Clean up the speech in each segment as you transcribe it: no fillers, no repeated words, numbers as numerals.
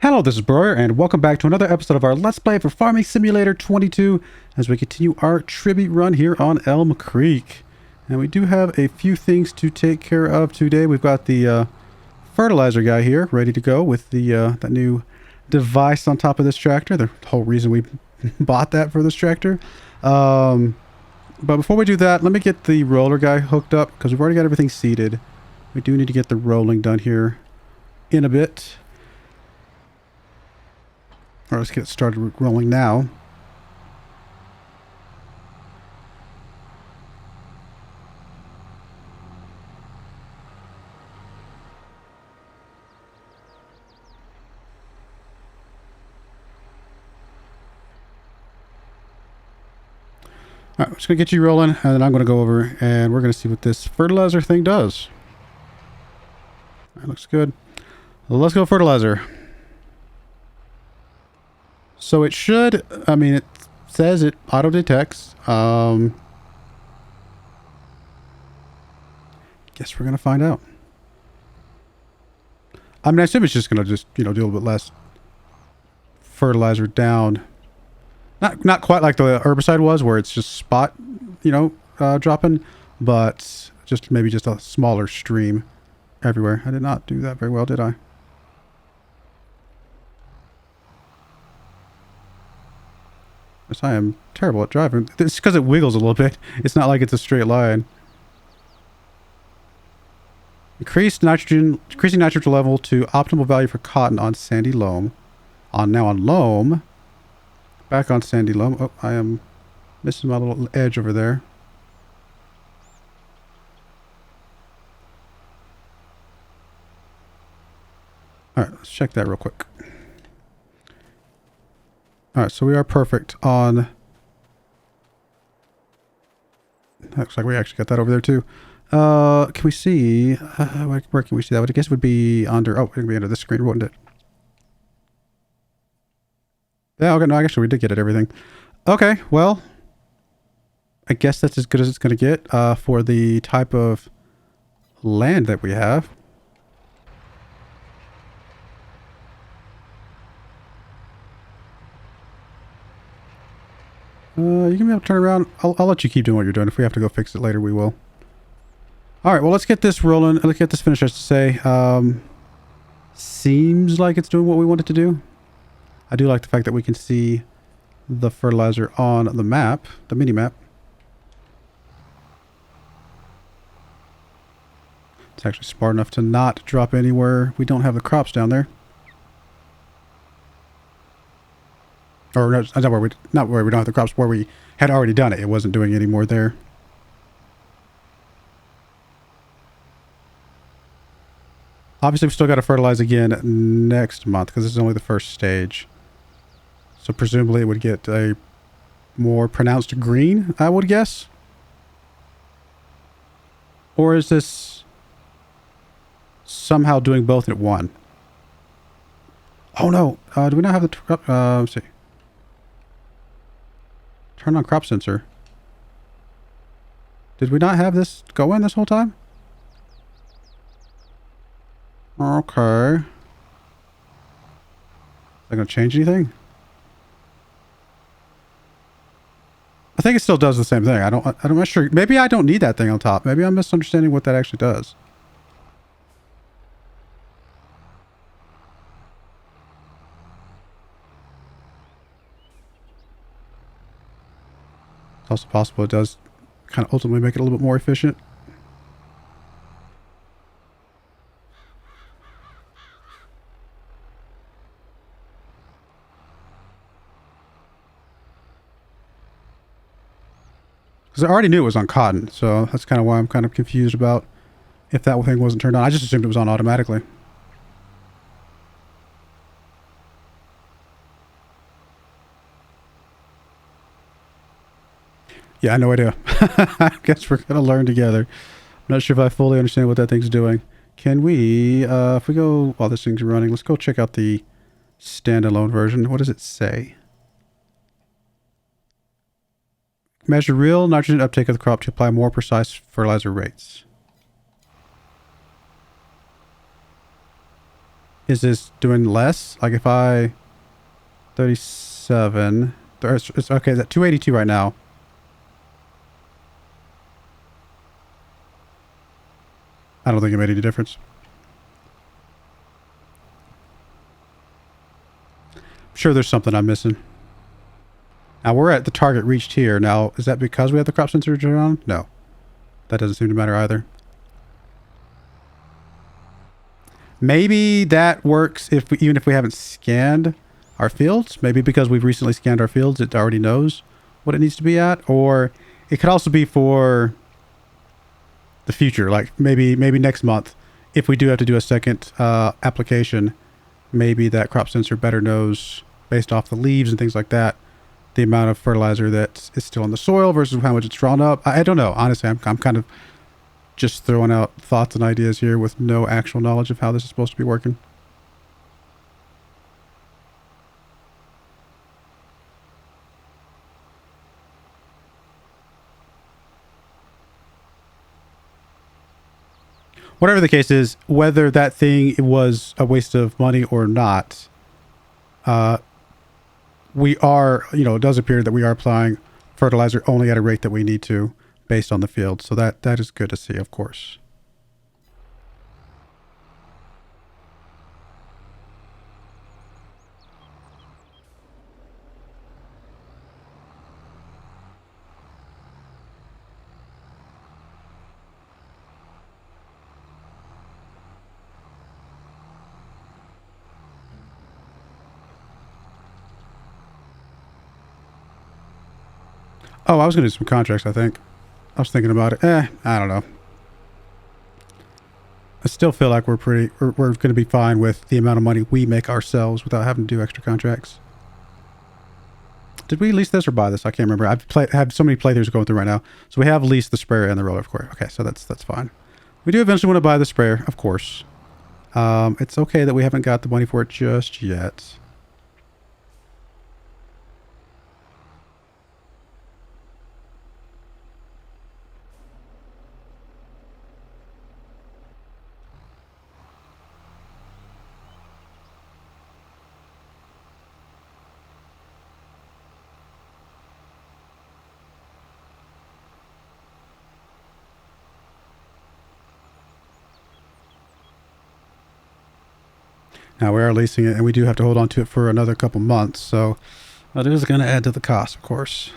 Hello, this is Broyar, and welcome back to another episode of our Let's Play for Farming Simulator 22 as we continue our tribute run here on Elmcreek. And we do have a few things to take care of today. We've got the fertilizer guy here ready to go with the that new device on top of this tractor. The whole reason we bought that for this tractor. But before we do that, let me get the roller guy hooked up because we've already got everything seeded. We do need to get the rolling done here in a bit. All right, let's get started rolling now. All right, I'm just going to get you rolling, and then I'm going to go over, and we're going to see what this fertilizer thing does. That looks good. Well, let's go fertilizer. So it should, I mean, it says it auto detects. Guess we're going to find out. I mean, I assume it's just going to just, do a little bit less fertilizer down. Not quite like the herbicide was, where it's just spot, dropping, but maybe just a smaller stream everywhere. I did not do that very well, did I? Yes, I am terrible at driving. It's because it wiggles a little bit. It's not like it's a straight line. Increasing nitrogen level to optimal value for cotton on sandy loam. Now on loam. Back on sandy loam. Oh, I am missing my little edge over there. Alright, let's check that real quick. Alright, so we are perfect on... Looks like we actually got that over there too. Can we see... where can we see that? I guess it would be under... Oh, it would be under this screen, wouldn't it? Yeah, okay, no, actually we did get it, everything. Okay, well... I guess that's as good as it's going to get for the type of land that we have. You can be able to turn around. I'll let you keep doing what you're doing. If we have to go fix it later, we will. Alright, well, let's get this rolling. Let's get this finished, I should say. Seems like it's doing what we want it to do. I do like the fact that we can see the fertilizer on the map, the mini-map. It's actually smart enough to not drop anywhere we don't have the crops down there. Or no, not where we don't have the crops, where we had already done it. It wasn't doing any more there. Obviously, we've still got to fertilize again next month because this is only the first stage. So presumably it would get a more pronounced green, I would guess. Or is this somehow doing both at one? Oh no, do we not have the... let's see. Turn on crop sensor. Did we not have this going this whole time? Okay. Is that going to change anything? I think it still does the same thing. I'm not sure. Maybe I don't need that thing on top. Maybe I'm misunderstanding what that actually does. It's also possible it does kind of ultimately make it a little bit more efficient. Because I already knew it was on cotton, so that's kind of why I'm kind of confused about if that thing wasn't turned on. I just assumed it was on automatically. Yeah, no idea. I guess we're going to learn together. I'm not sure if I fully understand what that thing's doing. Can we, if we go, while this thing's running, let's go check out the standalone version. What does it say? Measure real nitrogen uptake of the crop to apply more precise fertilizer rates. Is this doing less? Like if I 37, it's okay. It's at 282 right now. I don't think it made any difference. I'm sure there's something I'm missing. Now we're at the target reached here. Now, is that because we have the crop sensor on? No. That doesn't seem to matter either. Maybe that works if even if we haven't scanned our fields. Maybe because we've recently scanned our fields, it already knows what it needs to be at. Or it could also be for the future. Like maybe next month, if we do have to do a second application, maybe that crop sensor better knows based off the leaves and things like that, the amount of fertilizer that is still in the soil versus how much it's drawn up. I don't know. Honestly, I'm kind of just throwing out thoughts and ideas here with no actual knowledge of how this is supposed to be working. Whatever the case is, whether that thing was a waste of money or not, we are, it does appear that we are applying fertilizer only at a rate that we need to based on the field. So that is good to see, of course. Oh, I was going to do some contracts, I think. I was thinking about it. I don't know. I still feel like we're going to be fine with the amount of money we make ourselves without having to do extra contracts. Did we lease this or buy this? I can't remember. Have so many playthroughs going through right now. So we have leased the sprayer and the roller, of course. Okay, so that's fine. We do eventually want to buy the sprayer, of course. It's okay that we haven't got the money for it just yet. Now we are leasing it, and we do have to hold on to it for another couple months, so that is going to add to the cost, of course.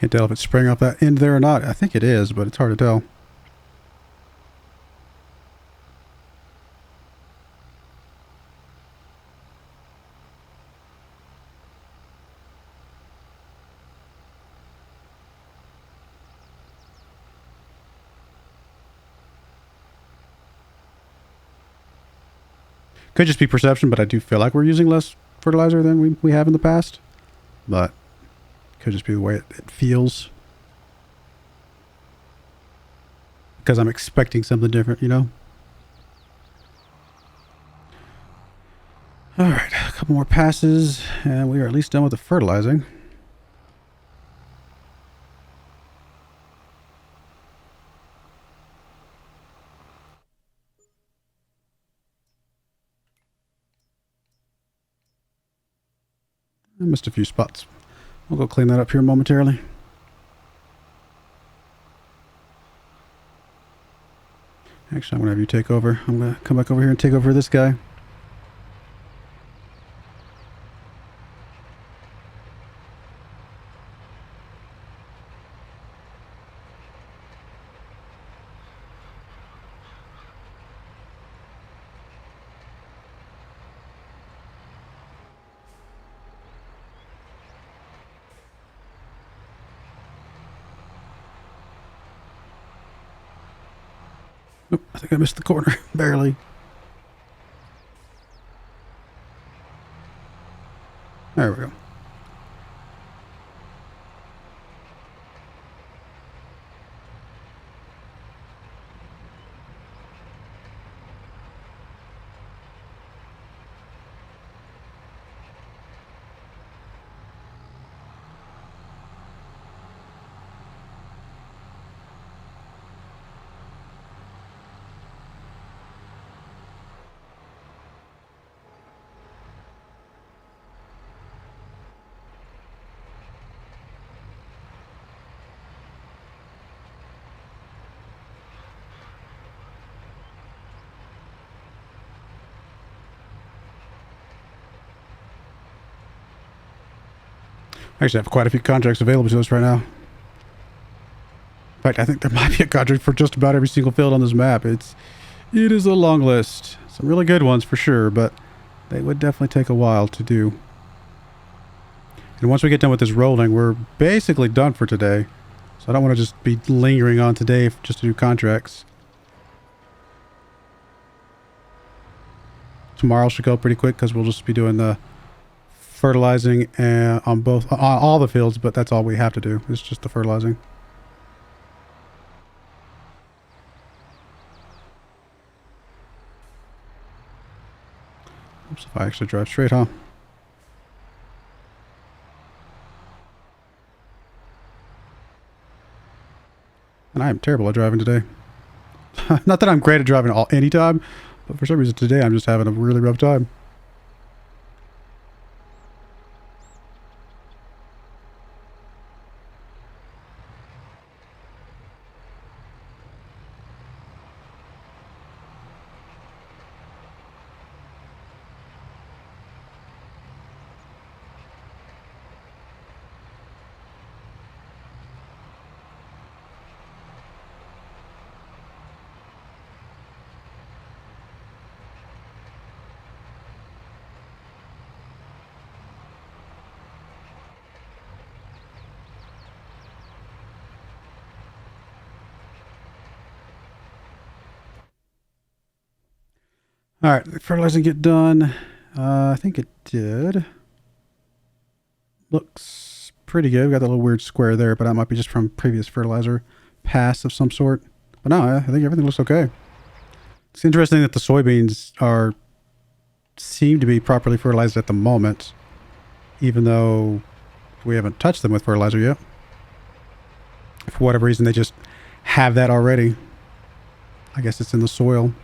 Can't tell if it's spraying off that end there or not. I think it is, but it's hard to tell. Could just be perception, but I do feel like we're using less fertilizer than we have in the past. But could just be the way it feels. Because I'm expecting something different, Alright, a couple more passes, and we are at least done with the fertilizing. I missed a few spots. We'll go clean that up here momentarily. Actually, I'm going to have you take over. I'm going to come back over here and take over this guy. Oh, I think I missed the corner. Barely. There we go. I actually have quite a few contracts available to us right now. In fact, I think there might be a contract for just about every single field on this map. It is a long list. Some really good ones for sure, but they would definitely take a while to do. And once we get done with this rolling, we're basically done for today. So I don't want to just be lingering on today just to do contracts. Tomorrow should go pretty quick because we'll just be doing the fertilizing on all the fields, but that's all we have to do. It's just the fertilizing. Oops, if I actually drive straight, huh? And I am terrible at driving today. Not that I'm great at driving any time, but for some reason today I'm just having a really rough time. All right, fertilizing get done. I think it did. Looks pretty good. We got that little weird square there, but that might be just from previous fertilizer pass of some sort. But no, I think everything looks okay. It's interesting that the soybeans seem to be properly fertilized at the moment, even though we haven't touched them with fertilizer yet. For whatever reason, they just have that already. I guess it's in the soil.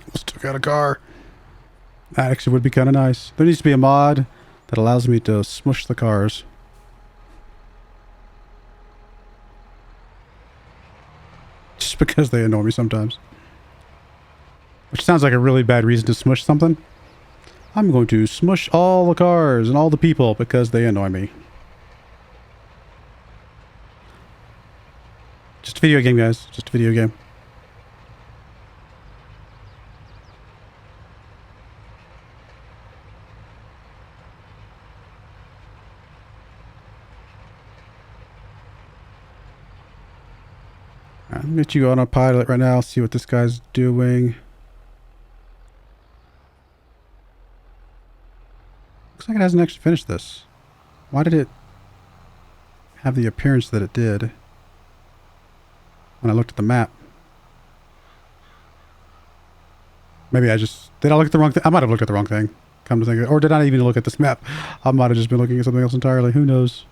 Almost took out a car. That actually would be kind of nice. There needs to be a mod that allows me to smush the cars. Just because they annoy me sometimes. Which sounds like a really bad reason to smush something. I'm going to smush all the cars and all the people because they annoy me. Just a video game, guys. Just a video game. Alright, I'm going to get you on a pilot right now. See what this guy's doing. Looks like it hasn't actually finished this. Why did it have the appearance that it did when I looked at the map? Maybe I just... Did I look at the wrong thing? I might have looked at the wrong thing. come to think of it. Or did I even look at this map? I might have just been looking at something else entirely. Who knows?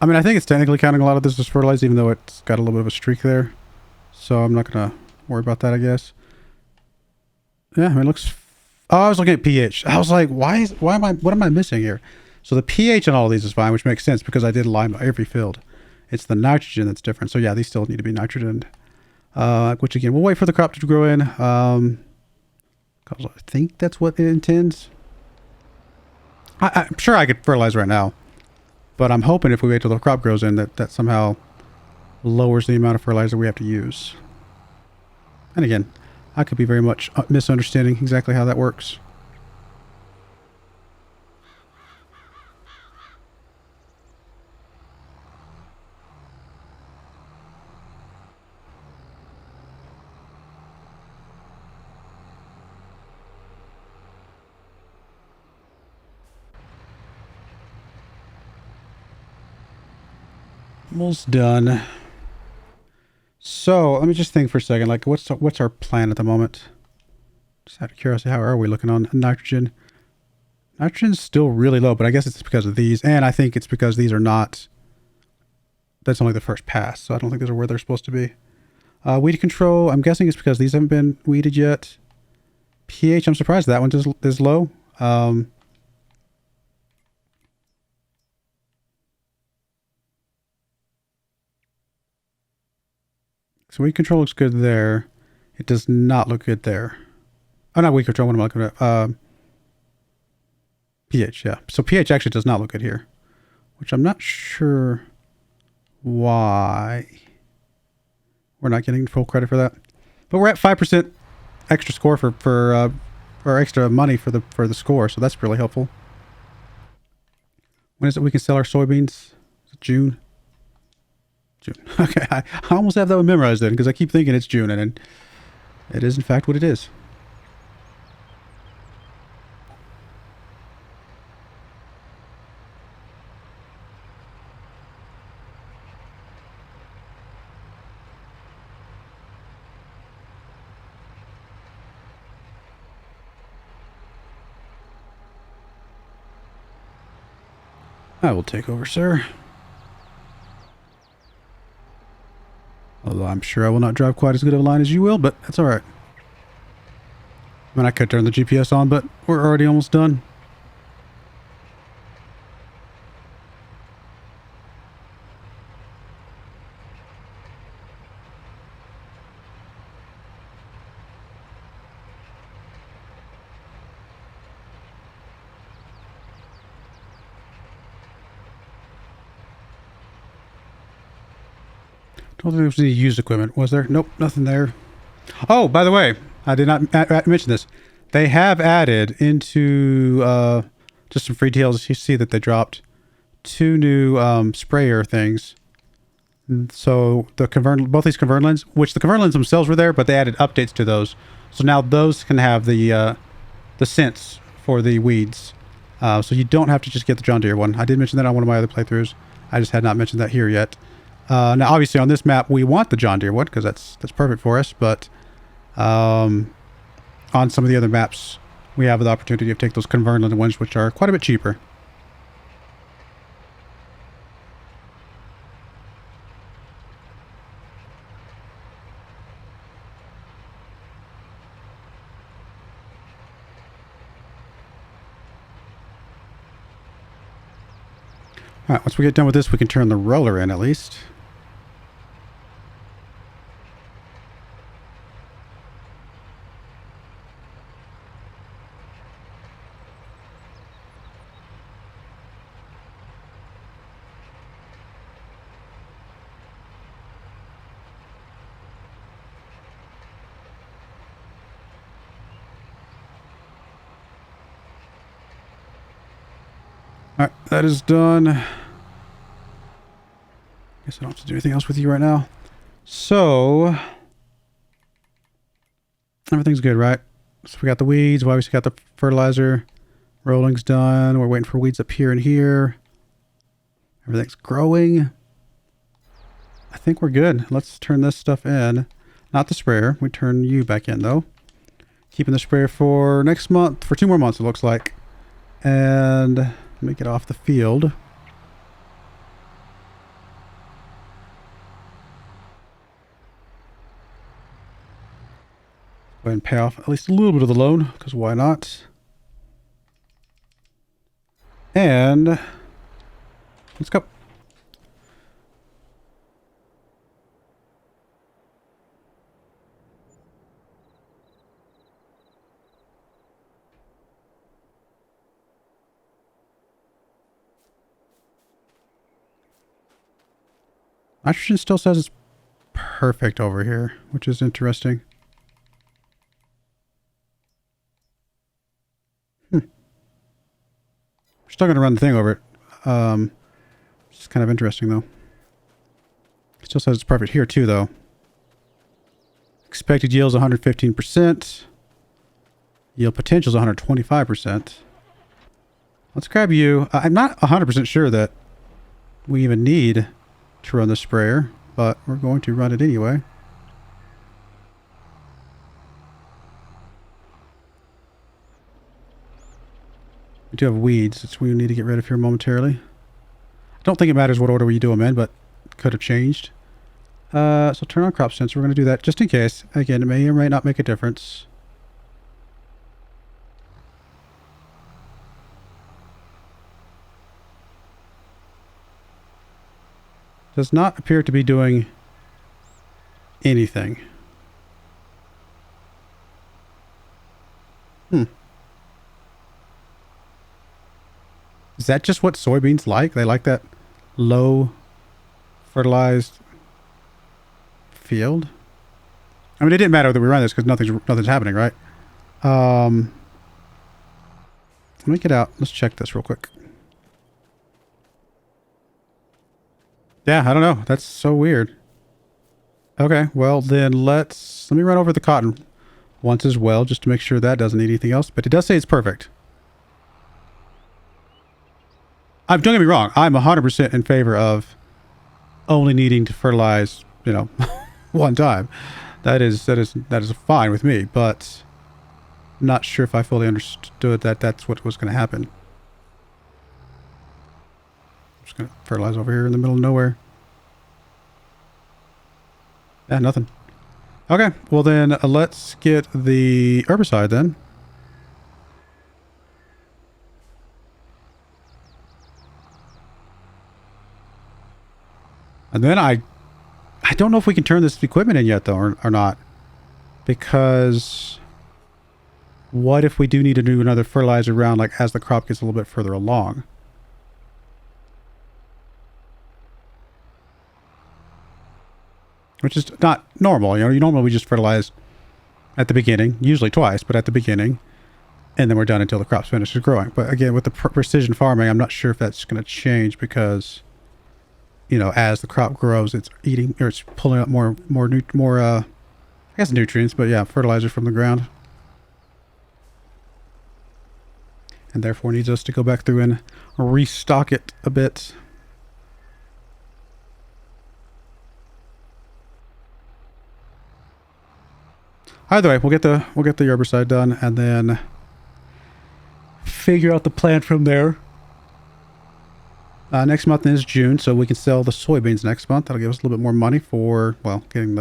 I mean, I think it's technically counting a lot of this as fertilized, even though it's got a little bit of a streak there. So I'm not going to worry about that, I guess. Yeah, I mean, it looks... Oh, I was looking at pH. I was like, what am I missing here? So the pH on all of these is fine, which makes sense because I did lime every field. It's the nitrogen that's different. So yeah, these still need to be nitrogen. Which again, we'll wait for the crop to grow in. I think that's what it intends. I'm sure I could fertilize right now. But I'm hoping if we wait till the crop grows in that somehow lowers the amount of fertilizer we have to use. And again, I could be very much misunderstanding exactly how that works. Almost done. So let me just think for a second. Like, what's our plan at the moment? Just out of curiosity, how are we looking on nitrogen? Nitrogen's still really low, but I guess it's because of these, and I think it's because these are not. That's only the first pass, so I don't think those are where they're supposed to be. Weed control. I'm guessing it's because these haven't been weeded yet. pH. I'm surprised that one is low. So weed control looks good there. It does not look good there. Oh, not weed control. What am I looking at? pH, yeah. So pH actually does not look good here, which I'm not sure why we're not getting full credit for that. But we're at 5% extra score or extra money for the score, so that's really helpful. When is it we can sell our soybeans? Is it June? June. Okay, I almost have that one memorized then because I keep thinking it's June, and it is in fact what it is. I will take over, sir. Although I'm sure I will not drive quite as good of a line as you will, but that's all right. I mean, I could turn the GPS on, but we're already almost done. Don't think there was any used equipment, was there? Nope, nothing there. Oh, by the way, I did not mention this. They have added into just some free deals. You see that they dropped 2 new sprayer things. So both these convertlands, which the convertlands themselves were there, but they added updates to those. So now those can have the scents for the weeds. So you don't have to just get the John Deere one. I did mention that on one of my other playthroughs. I just had not mentioned that here yet. Now, obviously, on this map, we want the John Deere one because that's perfect for us. But on some of the other maps, we have the opportunity to take those convertland ones, which are quite a bit cheaper. All right, once we get done with this, we can turn the roller in at least. All right, that is done. Guess I don't have to do anything else with you right now. So, everything's good, right? So we got the weeds, we obviously got the fertilizer. Rolling's done. We're waiting for weeds up here and here. Everything's growing. I think we're good. Let's turn this stuff in. Not the sprayer. We turn you back in though. Keeping the sprayer for next month, for 2 more months it looks like. And let me get off the field. Go ahead and pay off at least a little bit of the loan, because why not? And let's go. Nitrogen still says it's perfect over here, which is interesting. We're still going to run the thing over it. It's kind of interesting, though. It still says it's perfect here, too, though. Expected yield is 115%. Yield potential is 125%. Let's grab you. I'm not 100% sure that we even need to run the sprayer, but we're going to run it anyway. We do have weeds, which we need to get rid of here momentarily. I don't think it matters what order we do them in, but could have changed. So turn on crop sensor. We're going to do that just in case. Again, it may or may not make a difference. Does not appear to be doing anything. Is that just what soybeans like? They like that low fertilized field? I mean, it didn't matter that we ran this because nothing's happening, right? Let me get out. Let's check this real quick. Yeah, I don't know. That's so weird. Okay, well then let me run over the cotton once as well, just to make sure that doesn't need anything else. But it does say it's perfect. Don't get me wrong. I'm 100% in favor of only needing to fertilize, you know, one time. That is fine with me. But I'm not sure if I fully understood that that's what was going to happen. I'm just going to fertilize over here in the middle of nowhere. Yeah, nothing. Okay, well then let's get the herbicide then. And then I don't know if we can turn this equipment in yet though or not. Because what if we do need to do another fertilizer round like as the crop gets a little bit further along? Which is not normal, you know. Normally we just fertilize at the beginning, usually twice, but at the beginning, and then we're done until the crop's finishes growing. But again, with the precision farming, I'm not sure if that's going to change because, you know, as the crop grows, it's eating or it's pulling up more I guess nutrients, but yeah, fertilizer from the ground, and therefore needs us to go back through and restock it a bit. Either way, we'll get the herbicide done and then figure out the plan from there. Next month is June, so we can sell the soybeans next month. That'll give us a little bit more money for, well, getting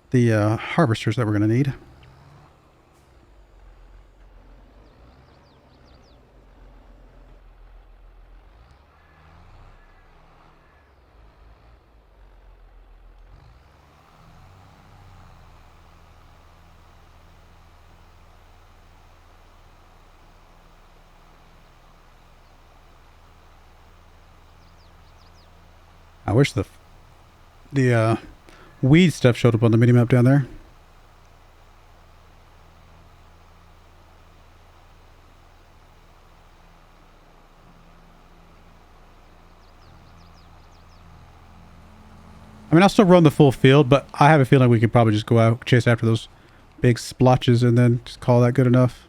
the harvesters that we're going to need. I wish the weed stuff showed up on the mini map down there. I mean, I'll still run the full field, but I have a feeling we could probably just go out, chase after those big splotches, and then just call that good enough.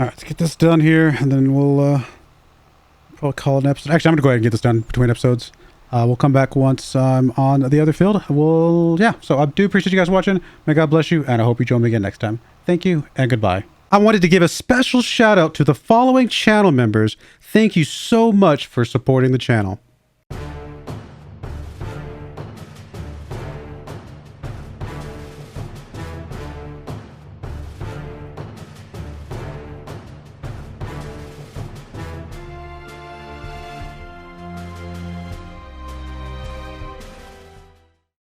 All right, let's get this done here, and then we'll probably call it an episode. Actually, I'm gonna go ahead and get this done between episodes. We'll come back once I'm on the other field. Yeah. So I do appreciate you guys watching. May God bless you, and I hope you join me again next time. Thank you, and goodbye. I wanted to give a special shout out to the following channel members. Thank you so much for supporting the channel.